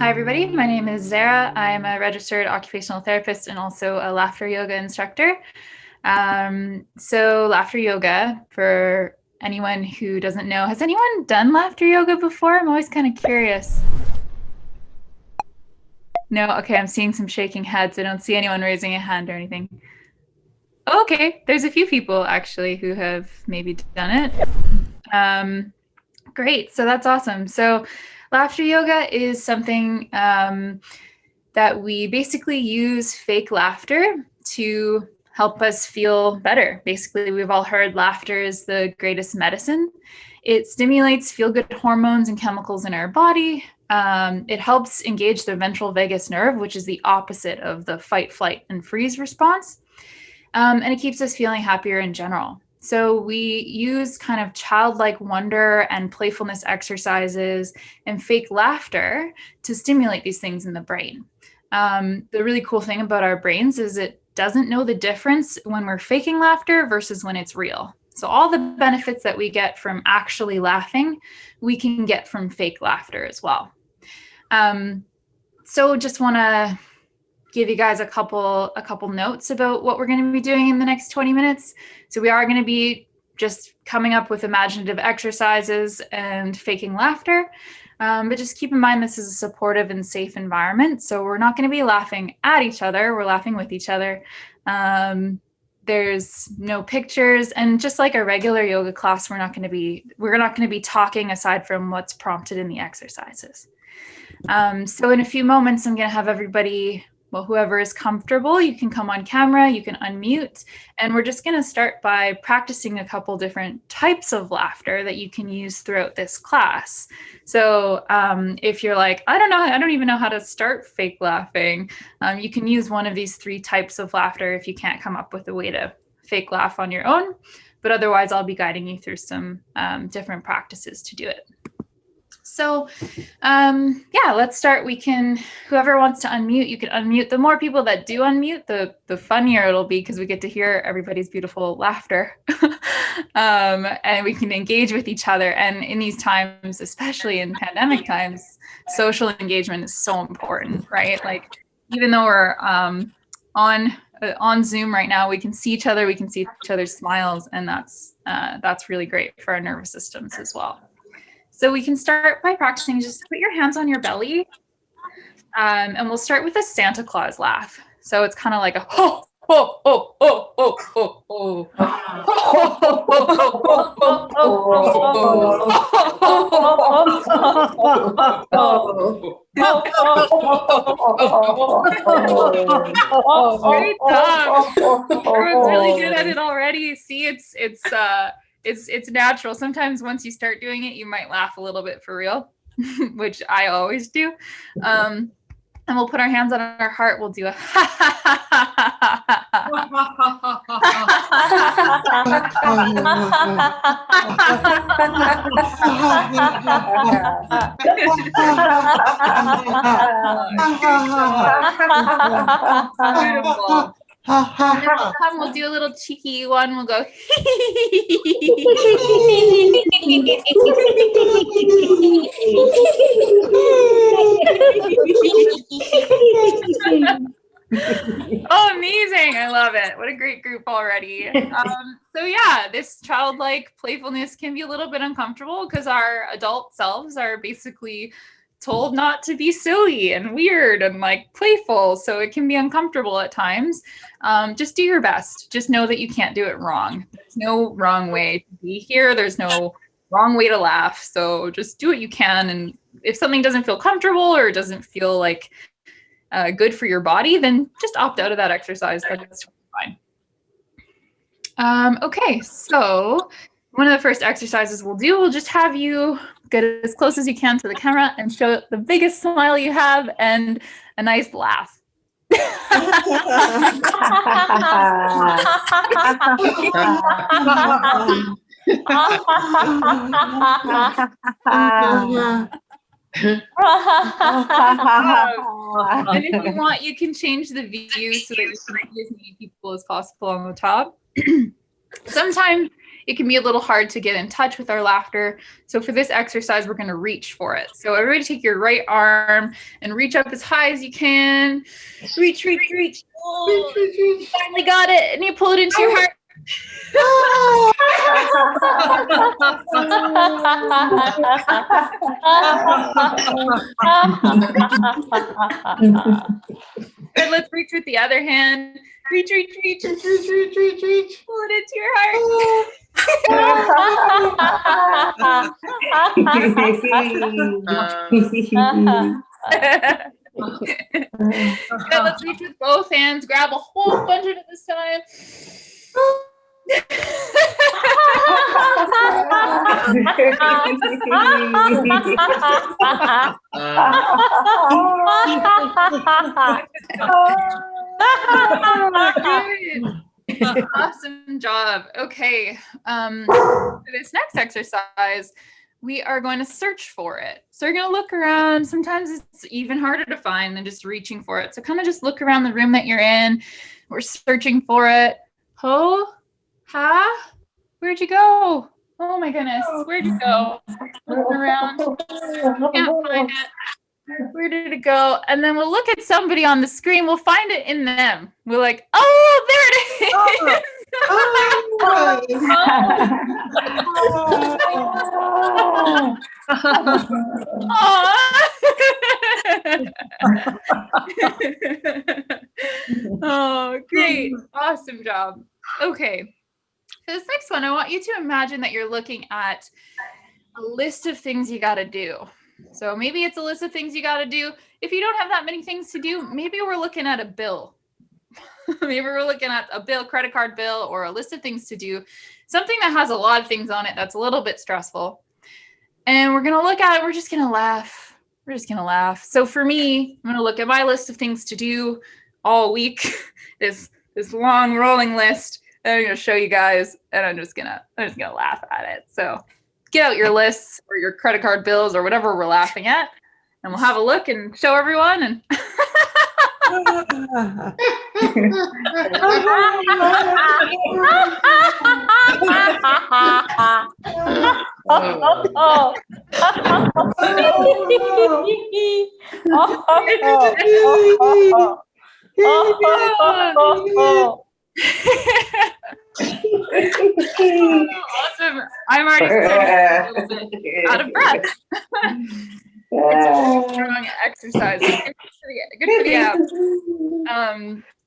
Hi, everybody. My name is Zara. I'm a registered occupational therapist and also a laughter yoga instructor. So laughter yoga, for anyone who doesn't know, has anyone done laughter yoga before? I'm always kind of curious. No? Okay, I'm seeing some shaking heads. I don't see anyone raising a hand or anything. Okay, there's a few people actually who have maybe done it. Great, so that's awesome. So laughter yoga is something that we basically use fake laughter to help us feel better. Basically, we've all heard laughter is the greatest medicine. It stimulates feel-good hormones and chemicals in our body. It helps engage the ventral vagus nerve, which is the opposite of the fight, flight, and freeze response. And it keeps us feeling happier in general. So we use kind of childlike wonder and playfulness exercises and fake laughter to stimulate these things in the brain. The really cool thing about our brains is it doesn't know the difference when we're faking laughter versus when it's real. So all the benefits that we get from actually laughing, we can get from fake laughter as well. So just want to give you guys a couple notes about what we're going to be doing in the next 20 minutes. So we are going to be just coming up with imaginative exercises and faking laughter. But just keep in mind, this is a supportive and safe environment. So we're not going to be laughing at each other. We're laughing with each other. There's no pictures. And just like a regular yoga class, we're not going to be talking aside from what's prompted in the exercises. So in a few moments, I'm going to have everybody, well, whoever is comfortable, you can come on camera, you can unmute, and we're just going to start by practicing a couple different types of laughter that you can use throughout this class. So if you're like, I don't even know how to start fake laughing, you can use one of these 3 types of laughter if you can't come up with a way to fake laugh on your own. But otherwise, I'll be guiding you through some different practices to do it. So yeah, let's start. Whoever wants to unmute, you can unmute. The more people that do unmute, the funnier it'll be, because we get to hear everybody's beautiful laughter. And we can engage with each other. And in these times, especially in pandemic times, social engagement is so important, right? Like, even though we're on Zoom right now, we can see each other, we can see each other's smiles, and that's really great for our nervous systems as well. So we can start by practicing. Just put your hands on your belly, and we'll start with a Santa Claus laugh. So it's kind of like a ho, ho, ho, ho, ho, ho, ho. Great job. Everyone's really good at it already. See, it's natural. Sometimes once you start doing it, you might laugh a little bit for real, which I always do. And we'll put our hands on our heart. We'll do a Beautiful. Next time we'll do a little cheeky one. We'll go Oh, amazing. I love it. What a great group already. So yeah, this childlike playfulness can be a little bit uncomfortable because our adult selves are basically told not to be silly and weird and like playful. So it can be uncomfortable at times. Just do your best. Just know that you can't do it wrong. There's no wrong way to be here. There's no wrong way to laugh. So just do what you can. And if something doesn't feel comfortable or doesn't feel like good for your body, then just opt out of that exercise. That's totally fine. Okay, so one of the first exercises we'll just have you get as close as you can to the camera and show the biggest smile you have and a nice laugh. And if you want, you can change the view so that you can see as many people as possible on the top. Sometimes it can be a little hard to get in touch with our laughter. So for this exercise, we're going to reach for it. So everybody take your right arm and reach up as high as you can. Reach, reach, reach. Oh, you finally got it. And you pull it into your heart. Good, let's reach with the other hand. Reach, reach, reach, reach, reach, reach, reach, reach. Pull it into your heart. Good, let's reach with both hands. Grab a whole bunch of it this time. Awesome job. Okay. For this next exercise, we are going to search for it. So you're going to look around. Sometimes it's even harder to find than just reaching for it. So kind of just look around the room that you're in. We're searching for it. Ho, ha, where'd you go? Oh my goodness, where'd you go? Looking around, can't find it. Where did it go? And then we'll look at somebody on the screen. We'll find it in them. We're like, oh, there it is. Oh, great. Awesome job. Okay. For this next one, I want you to imagine that you're looking at a list of things you got to do. So maybe it's a list of things you got to do. If you don't have that many things to do, maybe we're looking at a bill. Maybe we're looking at a bill, credit card bill, or a list of things to do. Something that has a lot of things on it that's a little bit stressful. And we're going to look at it. We're just going to laugh. We're just going to laugh. So for me, I'm going to look at my list of things to do all week. This long rolling list. And I'm going to show you guys, and I'm just gonna laugh at it. So get out your lists or your credit card bills or whatever we're laughing at, and we'll have a look and show everyone. And awesome. I'm already starting a little bit out of breath. It's a really strong exercise. Good for the abs.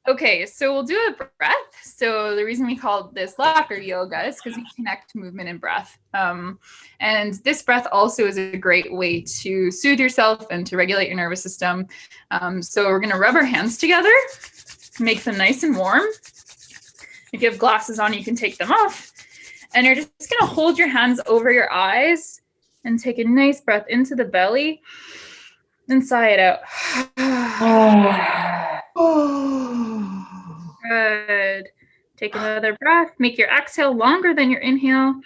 Okay, so we'll do a breath. So the reason we call this laughter yoga is because we connect movement and breath. And this breath also is a great way to soothe yourself and to regulate your nervous system. So we're going to rub our hands together, make them nice and warm. If you have glasses on, you can take them off. And you're just going to hold your hands over your eyes and take a nice breath into the belly and sigh it out. Good. Take another breath. Make your exhale longer than your inhale.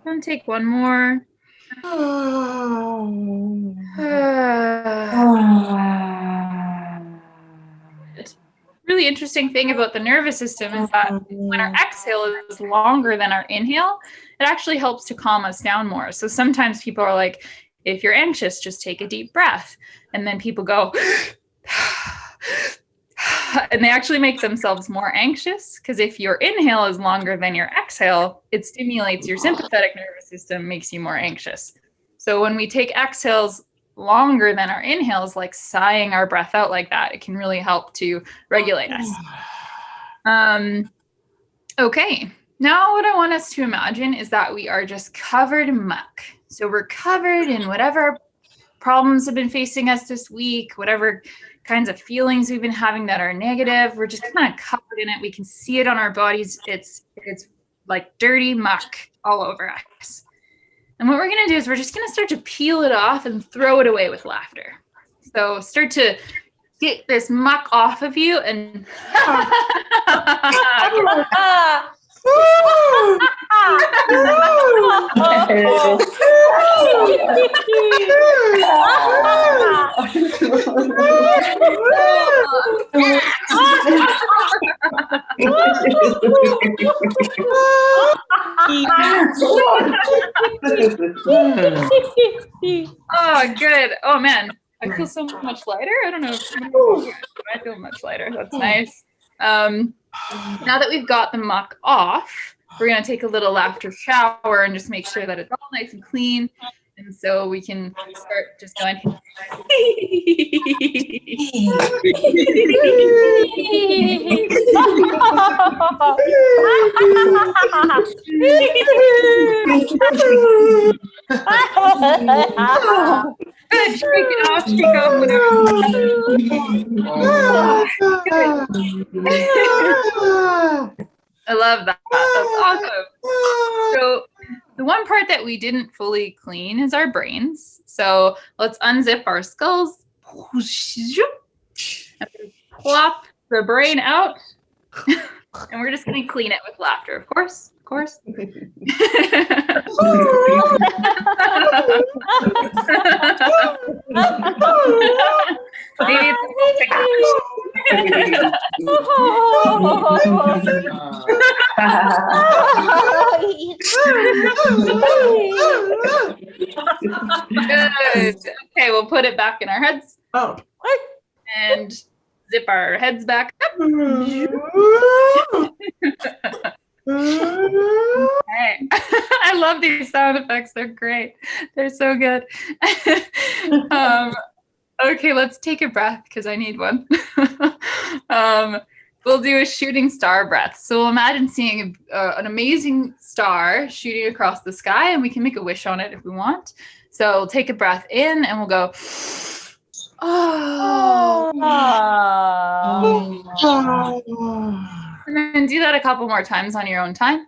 And take one more. Really interesting thing about the nervous system is that when our exhale is longer than our inhale, it actually helps to calm us down more. So sometimes people are like, if you're anxious, just take a deep breath. And then people go, and they actually make themselves more anxious, because if your inhale is longer than your exhale, it stimulates your sympathetic nervous system, makes you more anxious. So when we take exhales longer than our inhales, like sighing our breath out like that, it can really help to regulate us. Okay, now what I want us to imagine is that we are just covered in muck. So we're covered in whatever problems have been facing us this week, whatever kinds of feelings we've been having that are negative. We're just kind of covered in it. We can see it on our bodies. It's like dirty muck all over us. And what we're going to do is we're just going to start to peel it off and throw it away with laughter. So start to get this muck off of you and Oh, good. Oh man, I feel so much lighter. I don't know. I feel much lighter. That's nice. Now that we've got the muck off, we're gonna take a little laughter shower and just make sure that it's all nice and clean. And so we can start just going. Good, shake it off, shake off whatever. I love that. That's awesome. So the one part that we didn't fully clean is our brains. So let's unzip our skulls. Plop the brain out. And we're just going to clean it with laughter, of course. Of course. Maybe Good. Okay, we'll put it back in our heads. Oh. And zip our heads back up. Okay. I love these sound effects. They're great. They're so good. Okay, let's take a breath because I need one. We'll do a shooting star breath. So we'll imagine seeing an amazing star shooting across the sky, and we can make a wish on it if we want. So we'll take a breath in and we'll go, oh. And then do that a couple more times on your own time.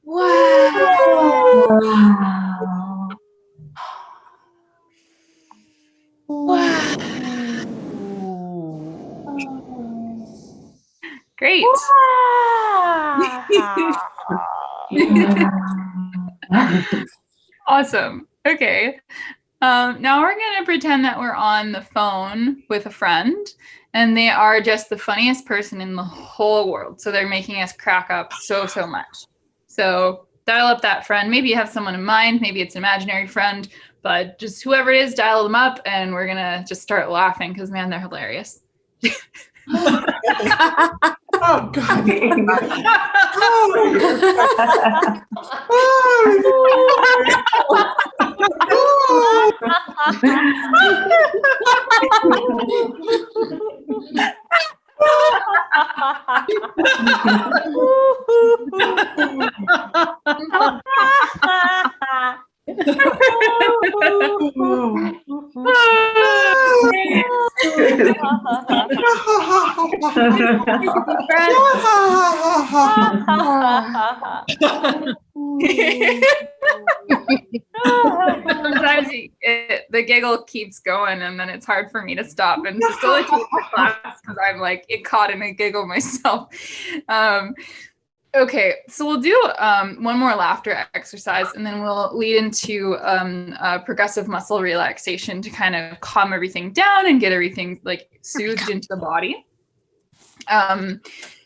Wow. Wow. Great. Awesome. Okay. Now we're going to pretend that we're on the phone with a friend, and they are just the funniest person in the whole world. So they're making us crack up so much. So dial up that friend. Maybe you have someone in mind. Maybe it's an imaginary friend, but just whoever it is, dial them up, and we're going to just start laughing because, man, they're hilarious. Oh, God. Sometimes the giggle keeps going, and then it's hard for me to stop and facilitate the class because I'm like caught in a giggle myself. Okay, so we'll do one more laughter exercise, and then we'll lead into progressive muscle relaxation to kind of calm everything down and get everything like soothed into the body.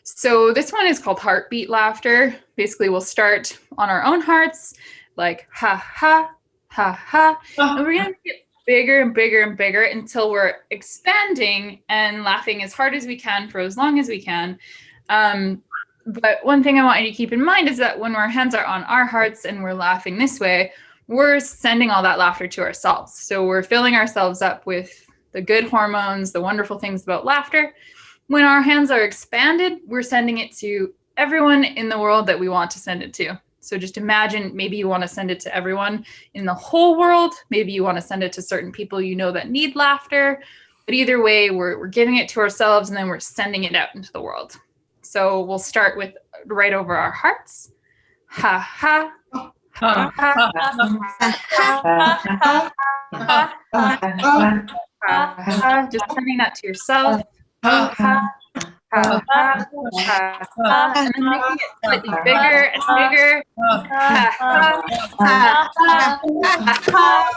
So this one is called heartbeat laughter. Basically, we'll start on our own hearts, like ha ha ha ha, and we're gonna get bigger and bigger and bigger until we're expanding and laughing as hard as we can for as long as we can. But one thing I want you to keep in mind is that when our hands are on our hearts and we're laughing this way, we're sending all that laughter to ourselves. So we're filling ourselves up with the good hormones, the wonderful things about laughter. When our hands are expanded, we're sending it to everyone in the world that we want to send it to. So just imagine, maybe you want to send it to everyone in the whole world. Maybe you want to send it to certain people you know that need laughter. But either way, we're giving it to ourselves, and then we're sending it out into the world. So we'll start with right over our hearts. Ha ha. Ha ha. Ha ha. Just sending that to yourself. Ha ha. ha, ha, ha, ha, and then making it slightly bigger and bigger. Ha, ha, ha, ha, ha,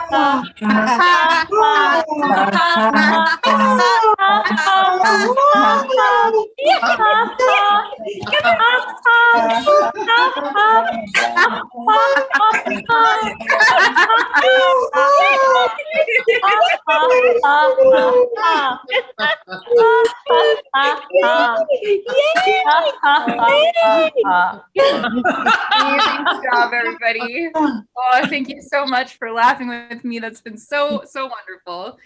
Amazing job, everybody. Oh, thank you so much for laughing with me. That's been so wonderful.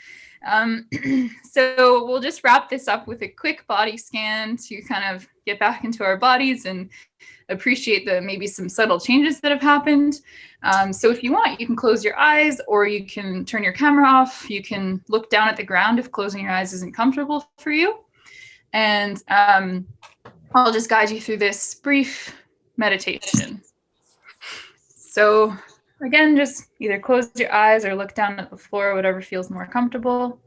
So we'll just wrap this up with a quick body scan to kind of get back into our bodies and appreciate the maybe some subtle changes that have happened. So if you want, you can close your eyes or you can turn your camera off. You can look down at the ground if closing your eyes isn't comfortable for you. And I'll just guide you through this brief meditation. So again, just either close your eyes or look down at the floor, whatever feels more comfortable.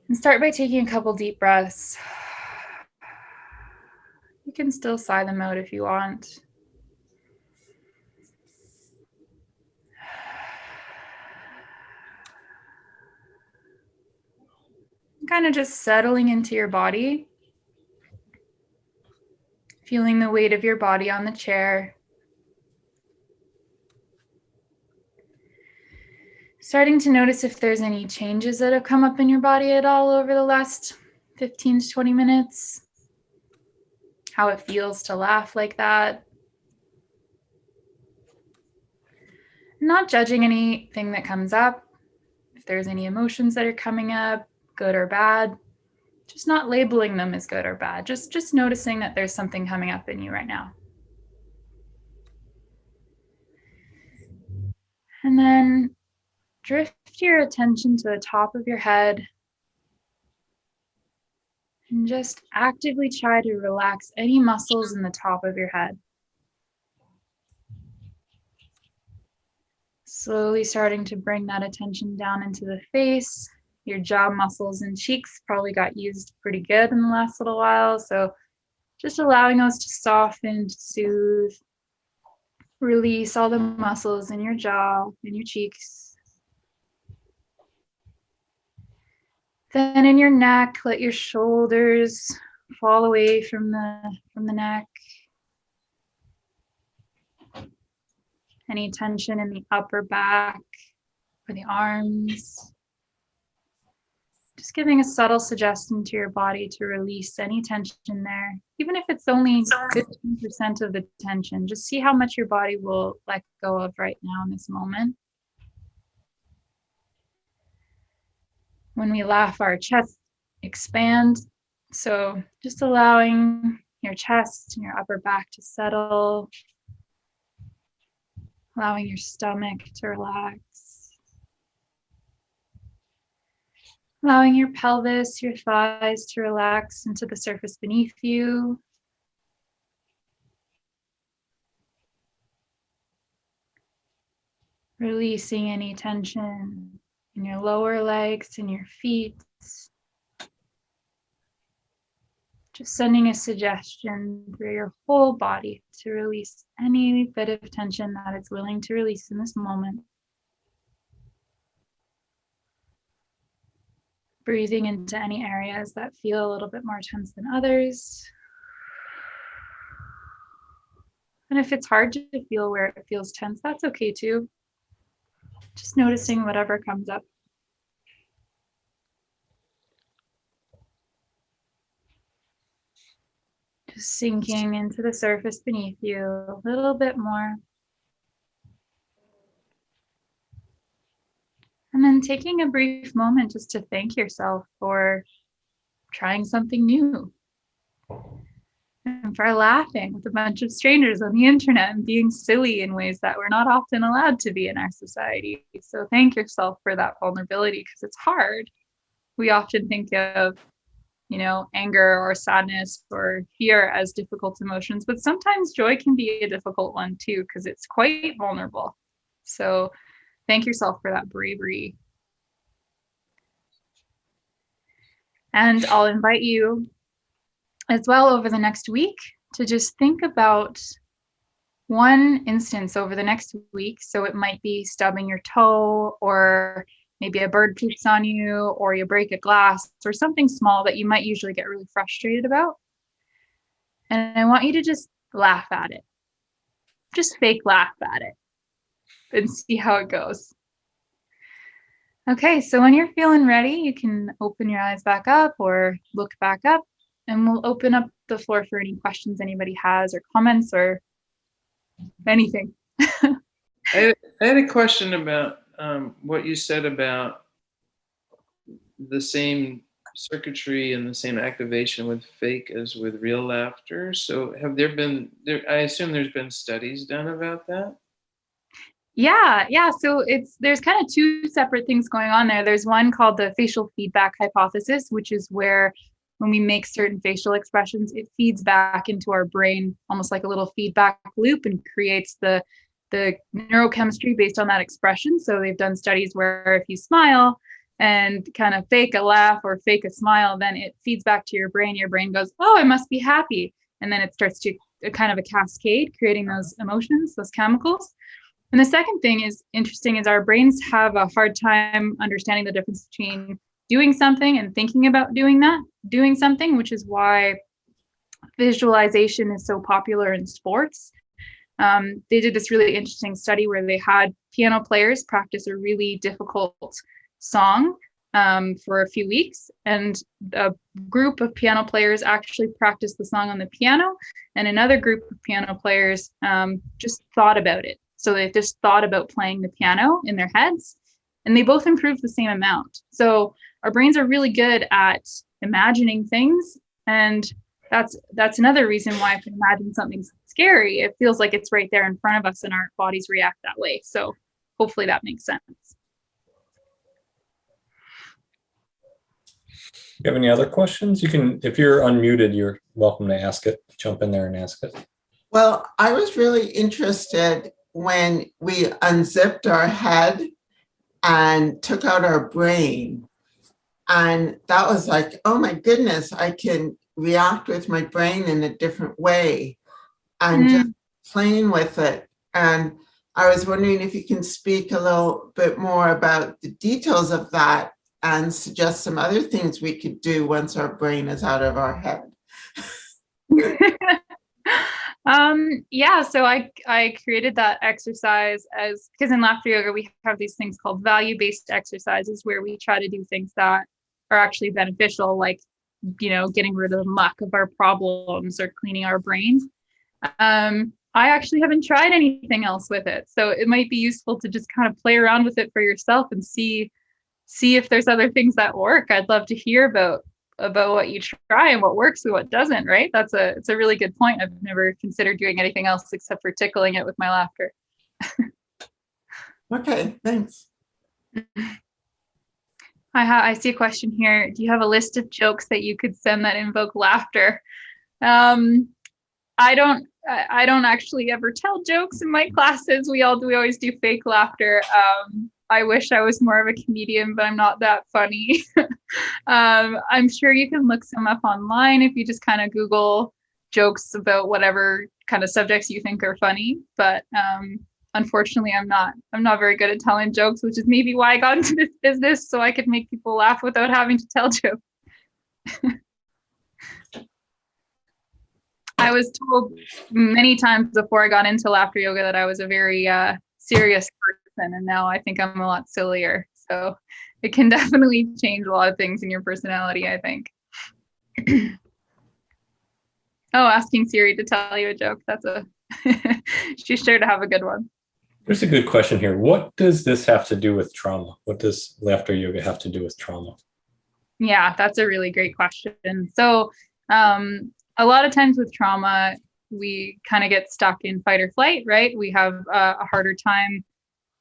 And start by taking a couple deep breaths. You can still sigh them out if you want. Kind of just settling into your body. Feeling the weight of your body on the chair. Starting to notice if there's any changes that have come up in your body at all over the last 15 to 20 minutes. How it feels to laugh like that. Not judging anything that comes up. If there's any emotions that are coming up, good or bad, just not labeling them as good or bad. Just noticing that there's something coming up in you right now. And then drift your attention to the top of your head and just actively try to relax any muscles in the top of your head. Slowly starting to bring that attention down into the face. Your jaw muscles and cheeks probably got used pretty good in the last little while. So just allowing those to soften, to soothe. Release all the muscles in your jaw and your cheeks. Then in your neck, let your shoulders fall away from the neck. Any tension in the upper back or the arms. Just giving a subtle suggestion to your body to release any tension there, even if it's only 15% of the tension. Just see how much your body will let go of right now in this moment. When we laugh, our chest expands. So just allowing your chest and your upper back to settle. Allowing your stomach to relax. Allowing your pelvis, your thighs to relax into the surface beneath you. Releasing any tension in your lower legs and your feet. Just sending a suggestion through your whole body to release any bit of tension that it's willing to release in this moment. Breathing into any areas that feel a little bit more tense than others. And if it's hard to feel where it feels tense, that's okay too. Just noticing whatever comes up. Just sinking into the surface beneath you a little bit more. And then taking a brief moment just to thank yourself for trying something new. And for laughing with a bunch of strangers on the internet and being silly in ways that we're not often allowed to be in our society. So thank yourself for that vulnerability because it's hard. We often think of, anger or sadness or fear as difficult emotions, but sometimes joy can be a difficult one too because it's quite vulnerable. So thank yourself for that bravery. And I'll invite you as well over the next week to just think about one instance over the next week. So it might be stubbing your toe, or maybe a bird poops on you, or you break a glass, or something small that you might usually get really frustrated about. And I want you to just laugh at it. Just fake laugh at it and see how it goes. Okay, so when you're feeling ready, you can open your eyes back up or look back up, and we'll open up the floor for any questions anybody has or comments or anything. I had a question about what you said about the same circuitry and the same activation with fake as with real laughter. So have there been I assume there's been studies done about that? Yeah. So there's kind of two separate things going on there. There's one called the facial feedback hypothesis, which is where when we make certain facial expressions, it feeds back into our brain almost like a little feedback loop and creates the neurochemistry based on that expression. So they've done studies where if you smile and kind of fake a laugh or fake a smile, then it feeds back to your brain. Your brain goes, oh, I must be happy. And then it starts to kind of a cascade, creating those emotions, those chemicals. And the second thing is interesting is our brains have a hard time understanding the difference between doing something and thinking about doing something, which is why visualization is so popular in sports. They did this really interesting study where they had piano players practice a really difficult song for a few weeks, and a group of piano players actually practiced the song on the piano, and another group of piano players just thought about it. So they just thought about playing the piano in their heads, and they both improved the same amount. So our brains are really good at imagining things, and that's another reason why if we imagine something scary, it feels like it's right there in front of us and our bodies react that way. So hopefully that makes sense. You have any other questions? You can, if you're unmuted, you're welcome to ask it. Jump in there and ask it. Well, I was really interested when we unzipped our head and took out our brain. And that was like, oh my goodness, I can react with my brain in a different way and just playing with it. And I was wondering if you can speak a little bit more about the details of that and suggest some other things we could do once our brain is out of our head. Yeah, so I created that exercise because in laughter yoga, we have these things called value-based exercises where we try to do things that are actually beneficial, like, getting rid of the muck of our problems or cleaning our brains. I actually haven't tried anything else with it. So it might be useful to just kind of play around with it for yourself and see if there's other things that work. I'd love to hear about what you try and what works and what doesn't, right? It's a really good point. I've never considered doing anything else except for tickling it with my laughter. Okay, thanks. I see a question here. Do you have a list of jokes that you could send that invoke laughter? I don't actually ever tell jokes in my classes. We always do fake laughter. I wish I was more of a comedian, but I'm not that funny. I'm sure you can look some up online if you just kind of Google jokes about whatever kind of subjects you think are funny. But unfortunately, I'm not very good at telling jokes, which is maybe why I got into this business, so I could make people laugh without having to tell jokes. I was told many times before I got into laughter yoga that I was a very serious person, and now I think I'm a lot sillier. So it can definitely change a lot of things in your personality, I think. Oh, asking Siri to tell you a joke. She's sure to have a good one. There's a good question here. What does this have to do with trauma? What does laughter yoga have to do with trauma? Yeah, that's a really great question. So a lot of times with trauma, we kind of get stuck in fight or flight, right? We have a harder time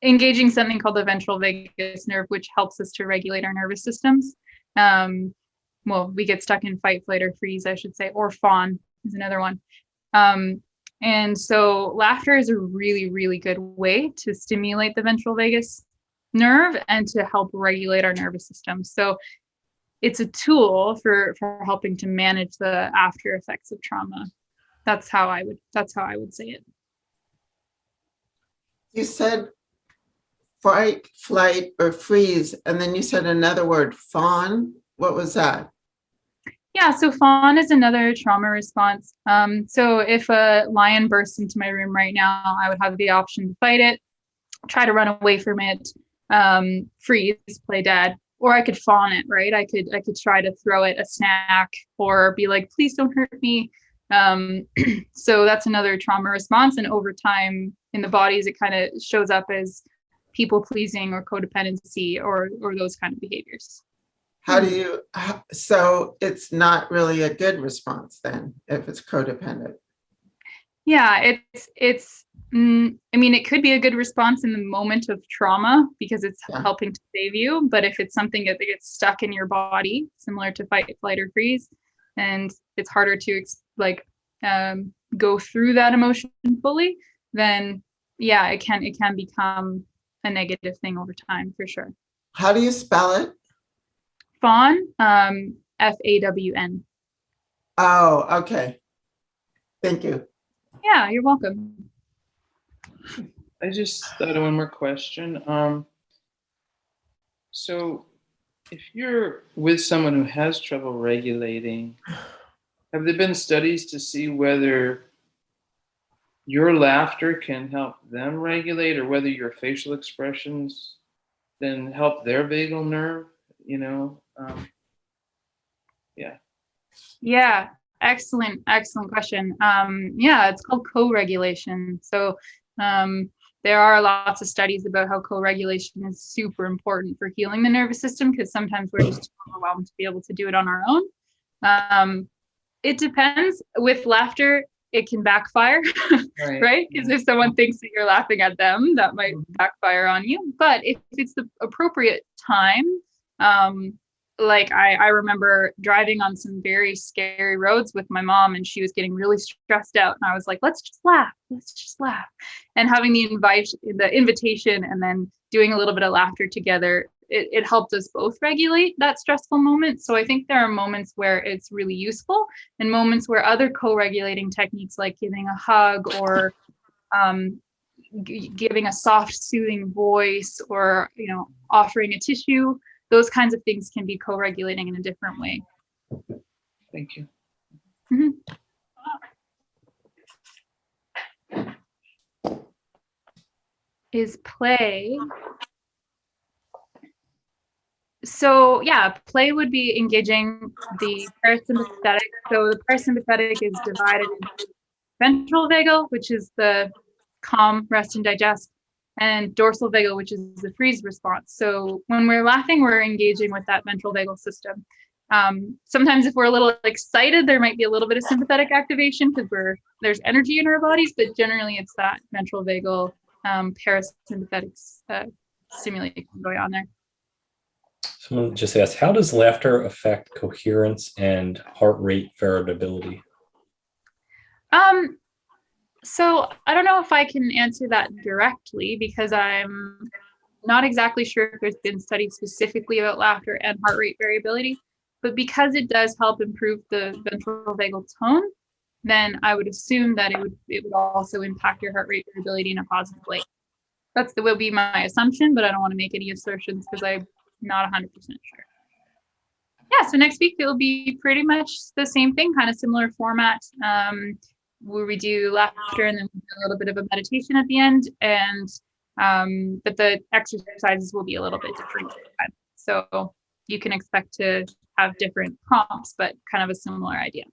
engaging something called the ventral vagus nerve, which helps us to regulate our nervous systems. We get stuck in fight, flight, or freeze, I should say, or fawn is another one. And so laughter is a really, really good way to stimulate the ventral vagus nerve and to help regulate our nervous system. So it's a tool for helping to manage the after effects of trauma. That's how I would say it. You said fight, flight, or freeze, and then you said another word, fawn. What was that? Yeah, so fawn is another trauma response. So if a lion bursts into my room right now, I would have the option to fight it, try to run away from it, freeze, play dead, or I could fawn it, right? I could try to throw it a snack or be like, please don't hurt me. So that's another trauma response. And over time in the bodies, it kind of shows up as people pleasing or codependency or those kind of behaviors. So it's not really a good response then if it's codependent. Yeah, I mean, it could be a good response in the moment of trauma because it's helping to save you. But if it's something that gets stuck in your body, similar to fight, flight, or freeze, and it's harder to go through that emotion fully, then yeah, it can become a negative thing over time for sure. How do you spell it? Fawn, Fawn. Oh, okay. Thank you. Yeah, you're welcome. I just thought of one more question. So if you're with someone who has trouble regulating, have there been studies to see whether your laughter can help them regulate or whether your facial expressions then help their vagal nerve? Yeah, excellent question. Yeah, it's called co-regulation. So there are lots of studies about how co-regulation is super important for healing the nervous system because sometimes we're just too overwhelmed to be able to do it on our own. It depends. With laughter, it can backfire, right? Because if someone thinks that you're laughing at them, that might backfire on you. But if it's the appropriate time, like I remember driving on some very scary roads with my mom and she was getting really stressed out. And I was like, let's just laugh. And having the invitation and then doing a little bit of laughter together, it helped us both regulate that stressful moment. So I think there are moments where it's really useful and moments where other co-regulating techniques like giving a hug or giving a soft, soothing voice or, offering a tissue, those kinds of things can be co-regulating in a different way. Thank you. Mm-hmm. Is play. So yeah, play would be engaging the parasympathetic. So the parasympathetic is divided into ventral vagal, which is the calm, rest, and digest, and dorsal vagal, which is the freeze response. So when we're laughing, we're engaging with that ventral vagal system. Sometimes if we're a little excited, there might be a little bit of sympathetic activation because there's energy in our bodies, but generally it's that ventral vagal parasympathetic stimulation going on there. Someone just asked, how does laughter affect coherence and heart rate variability? So I don't know if I can answer that directly because I'm not exactly sure if there's been studies specifically about laughter and heart rate variability, but because it does help improve the ventral vagal tone, then I would assume that it would also impact your heart rate variability in a positive way. That will be my assumption, but I don't want to make any assertions because I'm not 100% sure. Yeah, so next week it'll be pretty much the same thing, kind of similar format, where we do laughter and then we do a little bit of a meditation at the end, and but the exercises will be a little bit different. So you can expect to have different prompts, but kind of a similar idea.